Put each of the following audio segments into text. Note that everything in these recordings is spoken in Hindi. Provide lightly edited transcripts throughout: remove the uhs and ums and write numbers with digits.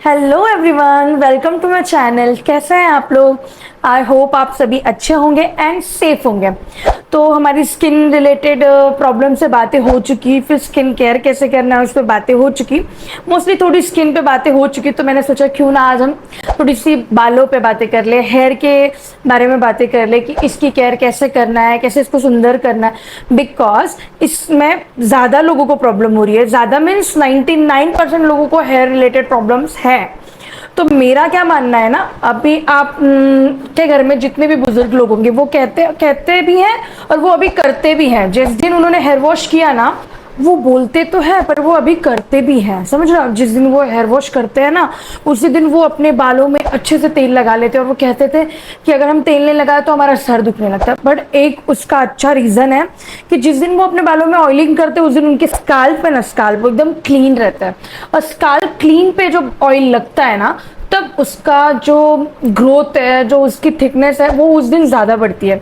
Hello everyone, welcome to my channel. कैसे हैं आप लोग? आई होप आप सभी अच्छे होंगे एंड सेफ होंगे। तो हमारी स्किन रिलेटेड प्रॉब्लम से बातें हो चुकी, फिर स्किन केयर कैसे करना है उस पर बातें हो चुकी, मोस्टली थोड़ी स्किन पे बातें हो चुकी। तो मैंने सोचा क्यों ना आज हम थोड़ी सी बालों पे बातें कर ले, हेयर के बारे में बातें कर ले कि इसकी केयर कैसे करना है, कैसे इसको सुंदर करना है। बिकॉज इसमें ज़्यादा लोगों को प्रॉब्लम हो रही है, ज़्यादा मीन्स 99% लोगों को हेयर रिलेटेड प्रॉब्लम्स है। तो मेरा क्या मानना है ना, अभी आप के घर में जितने भी बुजुर्ग लोग होंगे वो कहते भी हैं और वो अभी करते भी हैं। जिस दिन उन्होंने हेयर वॉश किया ना, वो बोलते तो है पर वो अभी करते भी हैं। समझ रहे हो? जिस दिन वो हेयर वॉश करते हैं ना, उसी दिन वो अपने बालों में अच्छे से तेल लगा लेते हैं। और वो कहते थे कि अगर हम तेल नहीं लगाए तो हमारा सर दुखने लगता है। बट एक उसका अच्छा रीजन है कि जिस दिन वो अपने बालों में ऑयलिंग करते हैं उस दिन उनके स्काल्प पे ना, स्काल्प एकदम क्लीन रहता है। और स्काल्प क्लीन पे जो ऑयल लगता है ना, तब उसका जो ग्रोथ है, जो उसकी थिकनेस है, वो उस दिन ज़्यादा बढ़ती है।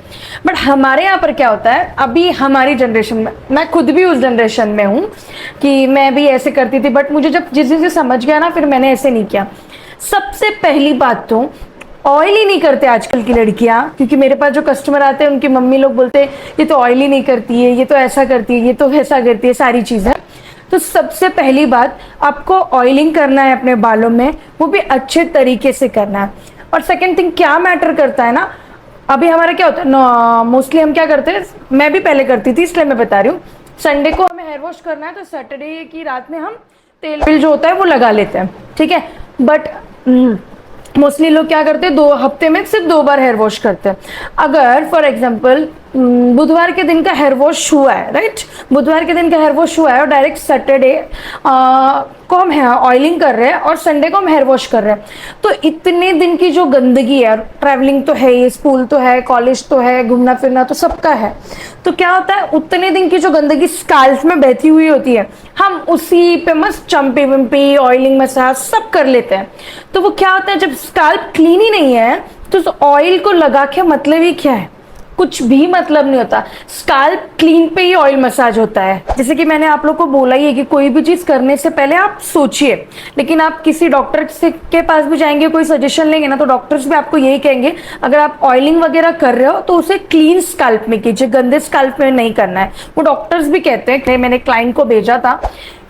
बट हमारे यहाँ पर क्या होता है, अभी हमारी जनरेशन में, मैं खुद भी उस जनरेशन में हूँ कि मैं भी ऐसे करती थी। बट मुझे जब जिस दिन से समझ गया ना, फिर मैंने ऐसे नहीं किया। सबसे पहली बात तो ऑयल ही नहीं करते आजकल की लड़कियां, क्योंकि मेरे पास जो कस्टमर आते हैं उनकी मम्मी लोग बोलते हैं ये तो ऑयल ही नहीं करती है, ये तो ऐसा करती है, ये तो वैसा करती है, सारी चीज़ें। तो सबसे पहली बात, आपको ऑयलिंग करना है अपने बालों में, वो भी अच्छे तरीके से करना है। और सेकंड थिंग क्या मैटर करता है ना, अभी हमारा क्या होता है, मोस्टली हम क्या करते हैं, मैं भी पहले करती थी इसलिए मैं बता रही हूँ। संडे को हमें हेयर वॉश करना है तो सैटरडे की रात में हम तेल वेल जो होता है वो लगा लेते हैं, ठीक है। बट मोस्टली लोग क्या करते हैं, 2 हफ्ते में सिर्फ 2 बार हेयर वॉश करते हैं। अगर फॉर एग्जाम्पल बुधवार के दिन का हेयर वॉश हुआ है, राइट, बुधवार के दिन का हेयर वॉश हुआ है और डायरेक्ट सैटरडे को हम ऑयलिंग कर रहे हैं और संडे को हम हेयर वॉश कर रहे हैं, तो इतने दिन की जो गंदगी है, ट्रैवलिंग तो है, ये स्कूल तो है, कॉलेज तो है, घूमना फिरना तो सबका है। तो क्या होता है, उतने दिन की जो गंदगी स्काल्प में बहती हुई होती है, हम उसी पे मस्त चंपी वम्पी ऑयलिंग मसाज सब कर लेते हैं। तो वो क्या होता है, जब स्काल्प क्लीन ही नहीं है तो उस ऑयल को लगा के मतलब ही क्या है, कुछ भी मतलब नहीं होता। स्काल्प क्लीन पे ही ऑयल मसाज होता है। जैसे कि मैंने आप लोग को बोला ही है कि कोई भी चीज करने से पहले आप सोचिए। लेकिन आप किसी डॉक्टर से के पास भी जाएंगे, कोई सजेशन लेंगे ना, तो डॉक्टर्स भी आपको यही कहेंगे अगर आप ऑयलिंग वगैरह कर रहे हो तो उसे क्लीन स्काल्प में कीजिए, गंदे स्काल्प में नहीं करना है। वो डॉक्टर्स भी कहते हैं। मैंने क्लाइंट को भेजा था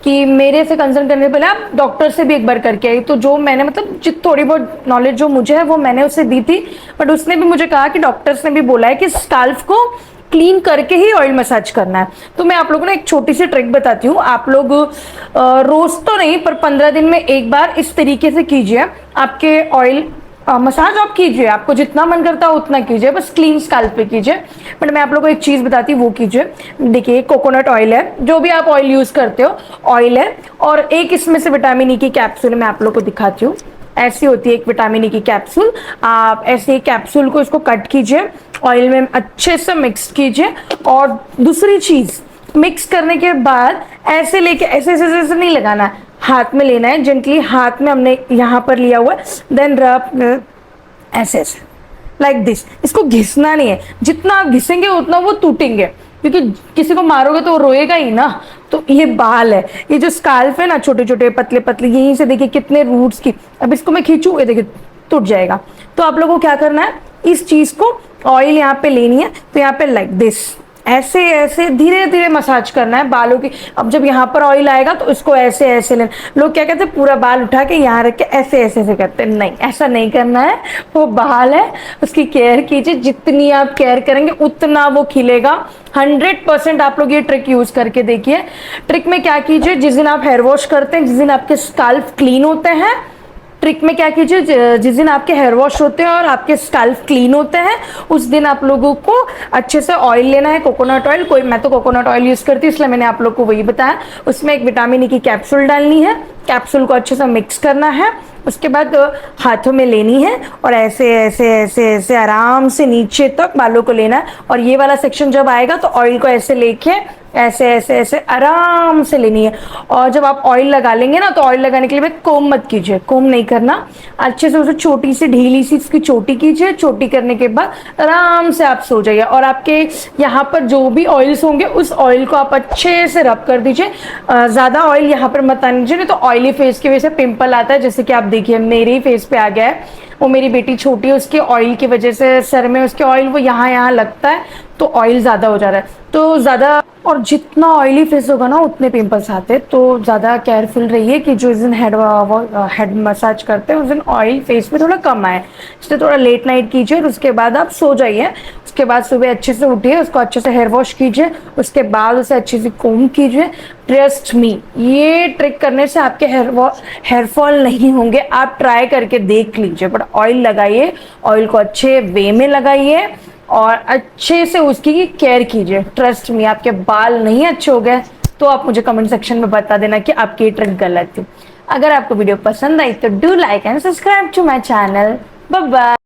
कि मेरे से कंसल्ट करने से पहले आप डॉक्टर से भी एक बार करके आई। तो जो मैंने मतलब थोड़ी बहुत नॉलेज जो मुझे है वो मैंने उसे दी थी। बट उसने भी मुझे कहा कि डॉक्टर्स ने भी बोला है कि स्काल्प को क्लीन करके ही ऑयल मसाज करना है। तो मैं आप लोगों को एक छोटी सी ट्रिक बताती हूँ। आप लोग रोज तो नहीं पर 15 दिन में एक बार इस तरीके से कीजिए। आपके ऑयल मसाज आप कीजिए, आपको जितना मन करता है उतना कीजिए, बस क्लीन स्काल्प पे कीजिए। बट मैं आप लोगों को एक चीज बताती हूँ, वो कीजिए। देखिए, कोकोनट ऑयल है, जो भी आप ऑयल यूज करते हो ऑयल है, और एक इसमें से विटामिन ई की कैप्सूल मैं आप लोग को दिखाती हूँ। ऐसी होती है एक विटामिन ई की कैप्सूल। आप ऐसे कैप्सूल को इसको कट कीजिए, ऑयल में अच्छे से मिक्स कीजिए। और दूसरी चीज, मिक्स करने के बाद ऐसे लेके ऐसे ऐसे ऐसे नहीं लगाना है, हाथ में लेना है जेंटली। हाथ में हमने यहाँ पर लिया हुआ है, देन रब ऐसे ऐसे लाइक दिस। इसको घिसना नहीं है, जितना आप घिसेंगे उतना वो टूटेंगे, क्योंकि किसी को मारोगे तो वो रोएगा ही ना। तो ये बाल है, ये जो स्काल्प है ना, छोटे छोटे पतले पतले, यहीं से देखिए कितने रूट्स की। अब इसको मैं खींचू, ये देखिए टूट जाएगा। तो आप लोगों को क्या करना है, इस चीज को ऑयल यहाँ पे लेनी है, तो यहाँ पे लाइक दिस ऐसे ऐसे धीरे धीरे मसाज करना है बालों की। अब जब यहाँ पर ऑयल आएगा तो इसको ऐसे ऐसे लेना। लोग क्या कहते हैं, पूरा बाल उठा के यहाँ रख के ऐसे ऐसे ऐसे करते हैं। नहीं, ऐसा नहीं करना है। वो बाल है, उसकी केयर कीजिए। जितनी आप केयर करेंगे उतना वो खिलेगा। 100% आप लोग ये ट्रिक यूज करके देखिए। ट्रिक में क्या कीजिए, जिस दिन आप हेयर वॉश करते हैं, जिस दिन आपके स्काल्प क्लीन होते हैं, ट्रिक में क्या कीजिए, जिस दिन आपके हेयर वॉश होते हैं और आपके स्काल्प क्लीन होते हैं, उस दिन आप लोगों को अच्छे से ऑयल लेना है, कोकोनट ऑयल। कोई, मैं तो कोकोनट ऑयल यूज करती हूँ इसलिए मैंने आप लोग को वही बताया। उसमें एक विटामिन ई की कैप्सूल डालनी है, कैप्सूल को अच्छे से मिक्स करना है। उसके बाद हाथों में लेनी है और ऐसे ऐसे ऐसे ऐसे आराम से नीचे तक बालों को लेना है। और ये वाला सेक्शन जब आएगा तो ऑयल को ऐसे लेके ऐसे ऐसे ऐसे आराम से लेनी है। और जब आप ऑयल लगा लेंगे ना, तो ऑयल लगाने के लिए कोम मत कीजिए, कोम नहीं करना। अच्छे से उसे छोटी सी ढीली सी इसकी चोटी कीजिए। चोटी करने के बाद आराम से आप सो जाइए। और आपके यहाँ पर जो भी ऑयल्स होंगे उस ऑयल को आप अच्छे से रब कर दीजिए। ज़्यादा ऑयल यहाँ पर मत आने दीजिए, नहीं तो ऑयली फेस की वजह से पिंपल आता है। जैसे कि आप देखिए मेरे ही फेस पे आ गया है। वो मेरी बेटी छोटी है, उसके ऑयल की वजह से सर में उसके ऑयल वो यहाँ यहाँ लगता है, तो ऑयल ज़्यादा हो जा रहा है। तो ज़्यादा, और जितना ऑयली फेस होगा ना उतने पिंपल्स आते हैं। तो ज़्यादा केयरफुल रहिए कि जो इस दिन हेड मसाज करते हैं उस दिन ऑयल फेस में थोड़ा कम आए। इसलिए थोड़ा लेट नाइट कीजिए और उसके बाद आप सो जाइए। उसके बाद सुबह अच्छे से उठिए, उसको अच्छे से हेयर वॉश कीजिए, उसके बाद उसे अच्छे से कोम कीजिए। ट्रस्ट मी, ये ट्रिक करने से आपके हेयर फॉल नहीं होंगे। आप ट्राई करके देख लीजिए। बट ऑयल लगाइए, ऑयल को अच्छे वे में लगाइए और अच्छे से उसकी केयर कीजिए। ट्रस्ट मी, आपके बाल नहीं अच्छे हो गए तो आप मुझे कमेंट सेक्शन में बता देना कि आपकी ये ट्रिक गलत थी। अगर आपको वीडियो पसंद आई तो do like and subscribe to my channel. Bye bye.